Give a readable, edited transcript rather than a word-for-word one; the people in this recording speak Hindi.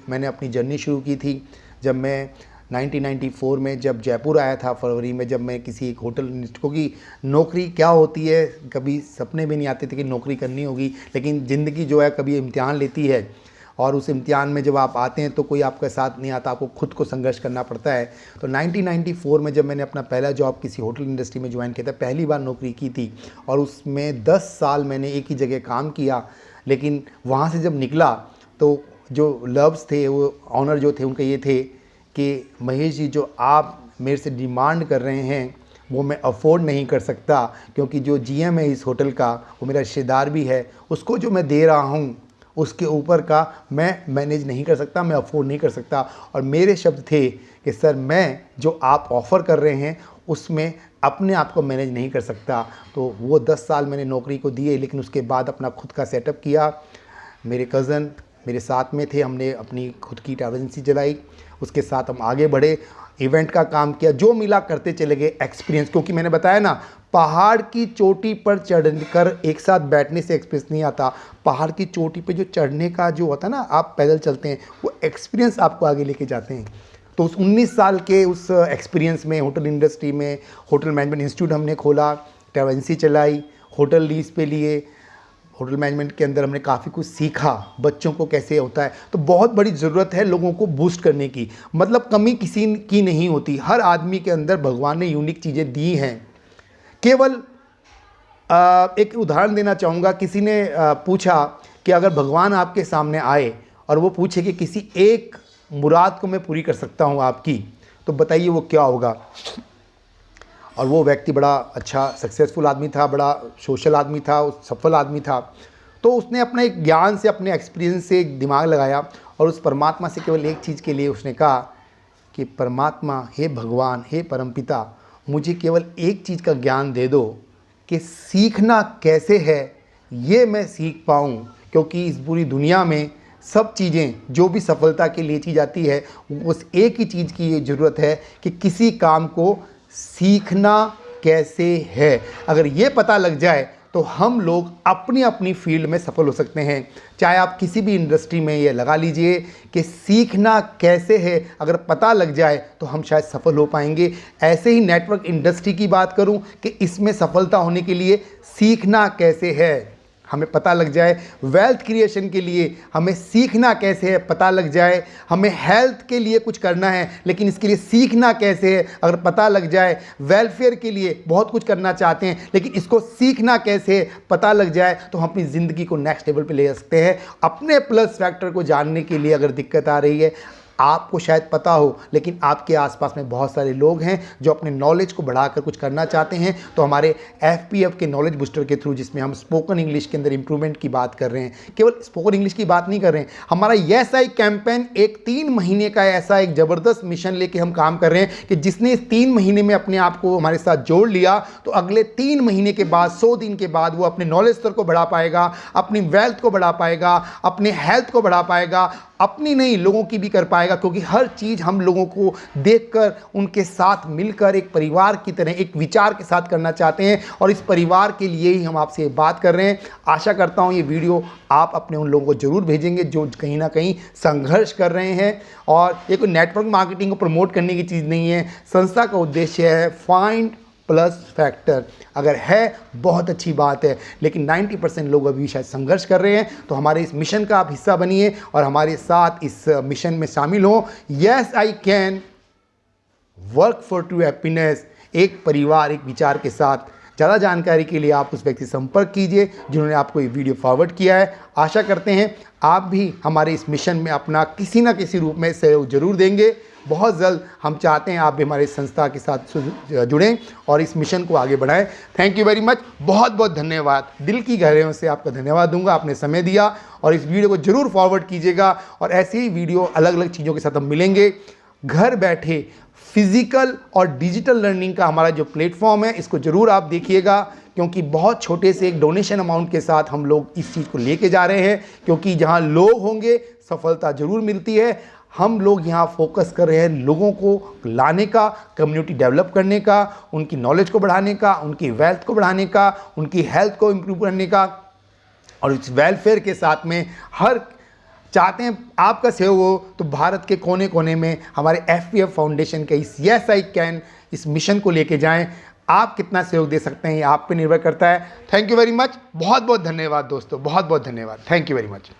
मैंने अपनी जर्नी शुरू की थी जब मैं 1994 में जब जयपुर आया था फरवरी में, जब मैं किसी एक होटल, क्योंकि नौकरी क्या होती है कभी सपने भी नहीं आते थे कि नौकरी करनी होगी, लेकिन ज़िंदगी जो है कभी इम्तिहान लेती है और उस इम्तिहान में जब आप आते हैं तो कोई आपका साथ नहीं आता, आपको खुद को संघर्ष करना पड़ता है। तो 1994 में जब मैंने अपना पहला जॉब किसी होटल इंडस्ट्री में ज्वाइन किया था, पहली बार नौकरी की थी और उसमें 10 साल मैंने एक ही जगह काम किया। लेकिन वहाँ से जब निकला तो जो लव्स थे, वो ऑनर जो थे, उनका ये थे कि महेश जी जो आप मेरे से डिमांड कर रहे हैं वो मैं अफोर्ड नहीं कर सकता, क्योंकि जो जीएम है इस होटल का वो मेरा रिश्तेदार भी है, उसको जो मैं दे रहा हूँ उसके ऊपर का मैं मैनेज नहीं कर सकता, मैं अफोर्ड नहीं कर सकता। और मेरे शब्द थे कि सर मैं जो आप ऑफ़र कर रहे हैं उसमें अपने आप को मैनेज नहीं कर सकता। तो वो 10 साल मैंने नौकरी को दिए, लेकिन उसके बाद अपना खुद का सेटअप किया। मेरे कज़न मेरे साथ में थे, हमने अपनी खुद की ट्रैवल एजेंसी चलाई, उसके साथ हम आगे बढ़े, इवेंट का काम किया, जो मिला करते चले गए। एक्सपीरियंस, क्योंकि मैंने बताया ना, पहाड़ की चोटी पर चढ़कर एक साथ बैठने से एक्सपीरियंस नहीं आता, पहाड़ की चोटी पे जो चढ़ने का जो होता है ना, आप पैदल चलते हैं, वो एक्सपीरियंस आपको आगे लेके जाते हैं। तो उस 19 साल के उस एक्सपीरियंस में होटल इंडस्ट्री में होटल मैनेजमेंट इंस्टीट्यूट हमने खोला, ट्रैवल एजेंसी चलाई, होटल लीज पे लिए, होटल मैनेजमेंट के अंदर हमने काफ़ी कुछ सीखा, बच्चों को कैसे होता है। तो बहुत बड़ी ज़रूरत है लोगों को बूस्ट करने की, मतलब कमी किसी की नहीं होती, हर आदमी के अंदर भगवान ने यूनिक चीज़ें दी हैं। केवल एक उदाहरण देना चाहूँगा, किसी ने पूछा कि अगर भगवान आपके सामने आए और वो पूछे कि किसी एक मुराद को मैं पूरी कर सकता हूँ आपकी, तो बताइए वो क्या होगा। और वो व्यक्ति बड़ा अच्छा सक्सेसफुल आदमी था, बड़ा सोशल आदमी था, सफल आदमी था। तो उसने अपने एक ज्ञान से, अपने एक्सपीरियंस से एक दिमाग लगाया और उस परमात्मा से केवल एक चीज़ के लिए उसने कहा कि परमात्मा, हे भगवान, हे परमपिता, मुझे केवल एक चीज़ का ज्ञान दे दो कि सीखना कैसे है ये मैं सीख पाऊँ, क्योंकि इस पूरी दुनिया में सब चीज़ें जो भी सफलता के लिए चीज़ जाती है, उस एक ही चीज़ की ये ज़रूरत है कि किसी काम को सीखना कैसे है। अगर ये पता लग जाए तो हम लोग अपनी अपनी फील्ड में सफल हो सकते हैं। चाहे आप किसी भी इंडस्ट्री में ये लगा लीजिए कि सीखना कैसे है, अगर पता लग जाए तो हम शायद सफल हो पाएंगे। ऐसे ही नेटवर्क इंडस्ट्री की बात करूं कि इसमें सफलता होने के लिए सीखना कैसे है, हमें पता लग जाए। वेल्थ क्रिएशन के लिए हमें सीखना कैसे है, पता लग जाए। हमें हेल्थ के लिए कुछ करना है, लेकिन इसके लिए सीखना कैसे है, अगर पता लग जाए। वेलफेयर के लिए बहुत कुछ करना चाहते हैं, लेकिन इसको सीखना कैसे है, पता लग जाए, तो हम अपनी ज़िंदगी को नेक्स्ट लेवल पे ले जा सकते हैं। अपने प्लस फैक्टर को जानने के लिए अगर दिक्कत आ रही है, आपको शायद पता हो, लेकिन आपके आसपास में बहुत सारे लोग हैं जो अपने नॉलेज को बढ़ाकर कुछ करना चाहते हैं, तो हमारे FPF के नॉलेज बूस्टर के थ्रू, जिसमें हम स्पोकन इंग्लिश के अंदर इंप्रूवमेंट की बात कर रहे हैं, केवल स्पोकन इंग्लिश की बात नहीं कर रहे हैं, हमारा ऐसा एक कैंपेन, एक 3 महीने का ऐसा एक ज़बरदस्त मिशन लेके हम काम कर रहे हैं कि जिसने इस 3 महीने में अपने आप को हमारे साथ जोड़ लिया, तो अगले 3 महीने के बाद, 100 दिन के बाद, वो अपने नॉलेज स्तर को बढ़ा पाएगा, अपनी वेल्थ को बढ़ा पाएगा, अपने हेल्थ को बढ़ा पाएगा, अपनी नहीं लोगों की भी कर पाएगा। क्योंकि हर चीज़ हम लोगों को देखकर, उनके साथ मिलकर एक परिवार की तरह, एक विचार के साथ करना चाहते हैं, और इस परिवार के लिए ही हम आपसे बात कर रहे हैं। आशा करता हूं ये वीडियो आप अपने उन लोगों को जरूर भेजेंगे जो कहीं ना कहीं संघर्ष कर रहे हैं। और ये कोई नेटवर्क मार्केटिंग को प्रमोट करने की चीज़ नहीं है, संस्था का उद्देश्य है फाइंड प्लस फैक्टर। अगर है बहुत अच्छी बात है, लेकिन 90% लोग अभी शायद संघर्ष कर रहे हैं। तो हमारे इस मिशन का आप हिस्सा बनिए और हमारे साथ इस मिशन में शामिल हो। Yes I can work for true happiness, एक परिवार, एक विचार के साथ। ज़्यादा जानकारी के लिए आप उस व्यक्ति से संपर्क कीजिए जिन्होंने आपको ये वीडियो फॉरवर्ड किया है। आशा करते हैं आप भी हमारे इस मिशन में अपना किसी न किसी रूप में सहयोग जरूर देंगे। बहुत जल्द हम चाहते हैं आप भी हमारी संस्था के साथ जुड़ें और इस मिशन को आगे बढ़ाएं। थैंक यू वेरी मच, बहुत बहुत धन्यवाद, दिल की गहराइयों से आपका धन्यवाद दूंगा, आपने समय दिया। और इस वीडियो को जरूर फॉरवर्ड कीजिएगा, और ऐसे ही वीडियो अलग अलग चीज़ों के साथ हम मिलेंगे। घर बैठे फिजिकल और डिजिटल लर्निंग का हमारा जो प्लेटफॉर्म है, इसको जरूर आप देखिएगा, क्योंकि बहुत छोटे से एक डोनेशन अमाउंट के साथ हम लोग इस चीज़ को लेके जा रहे हैं। क्योंकि जहां लोग होंगे सफलता जरूर मिलती है। हम लोग यहाँ फोकस कर रहे हैं लोगों को लाने का, कम्युनिटी डेवलप करने का, उनकी नॉलेज को बढ़ाने का, उनकी वेल्थ को बढ़ाने का, उनकी हेल्थ को इम्प्रूव करने का, और इस वेलफेयर के साथ में हर चाहते हैं आपका सहयोग हो तो भारत के कोने कोने में हमारे FPF फाउंडेशन के इस यस आई कैन इस मिशन को लेके जाएं। आप कितना सहयोग दे सकते हैं ये आप पे निर्भर करता है। थैंक यू वेरी मच, बहुत बहुत धन्यवाद दोस्तों, बहुत बहुत धन्यवाद, थैंक यू वेरी मच।